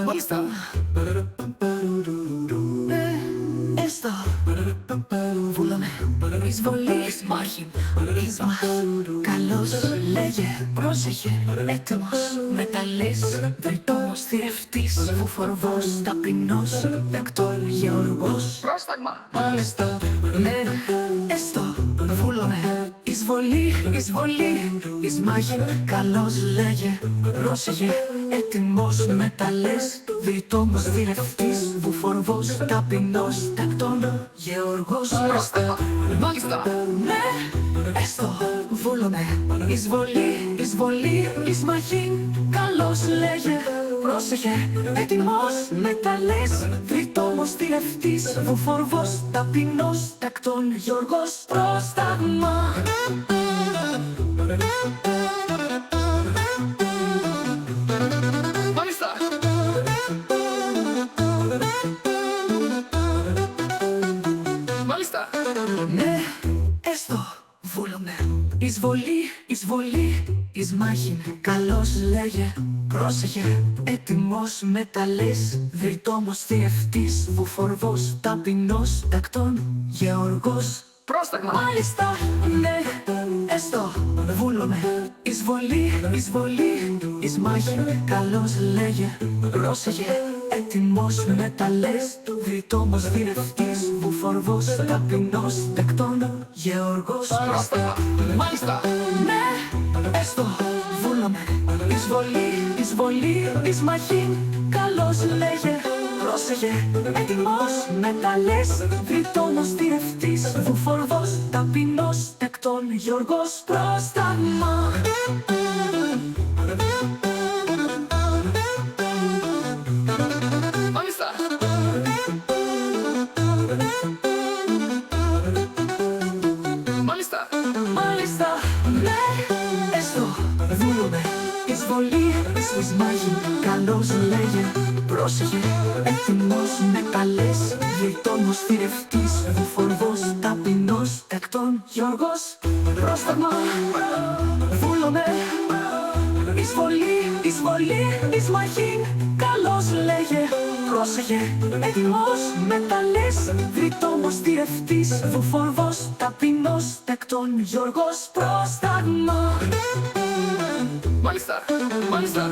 Μάλιστα. Έστω βούλαμε εισβολής μάχη ίσμα. Καλώς λέγε, πρόσεχε, έτοιμος μεταλλής. Βρυτόμος θηρευτής, φουφορβός, ταπεινός, δεκτών γεωργός. Πρόσταγμα. Μάλιστα. Ναι, έστω βούλαμε εισβολή εις μάχη. Καλώς λέγε, πρόσεχε, έτοιμος μεταλλής. Βρυτόμος θηρευτής, βουφορβός, ταπεινός, τακτών, γεωργός. Μάλιστα. Ναι, έστω βούλωνε εισβολή εις μαχήν. Καλώς λέγε, πρόσεχε, έτοιμος μεταλλής. Βρυτόμος θηρευτής, βουφορβός, ταπεινός, τακτών, γεωργός. Πρόσταγμα. Μάλιστα. Ναι, έστω βούλωνε εισβολή εις μάχην. Καλώς λέγε, πρόσεχε, έτοιμος μεταλλής. Βρυτόμος θηρευτής, βουφορβός, ταπεινός, τακτών, γεωργός. Πρόσταγμα. Μάλιστα. Ναι, έστω βούλωνε εισβολή εις μάχην. Καλώς λέγε, πρόσεχε, έτοιμος μεταλλής. Βρυτόμος θηρευτής, βουφορβός, ταπεινός, τακτών, γεωργός. Πρόσταγμα. Μάλιστα. Ναι, έστω βούλωνε εισβολή εις μαχήν. Καλώς λέγε, πρόσεχε, έτοιμος μεταλλής. Βρυτόμος θηρευτής, βουφορβός, ταπεινός, τακτών, γεωργός. Πρόσταγμα. Μάλιστα. Μάλιστα. Μάλιστα. Ναι, έστω βούλωνε εισβολή εις μάχην. Καλώς λέγε, πρόσεχε, έτοιμος μεταλλής. Βρυτόμος θηρευτής, βουφορβός, ταπεινός, τακτών, γεωργός. Πρόσταγμα. Βούλωνε εισβολή εις μάχην. Καλώς λέγε, πρόσεχε, έτοιμος μεταλλής. Βρυτόμος θηρευτής, βουφορβός, ταπεινός, τακτών, γεωργός. Πρόσταγμα. Μάλιστα. Μάλιστα.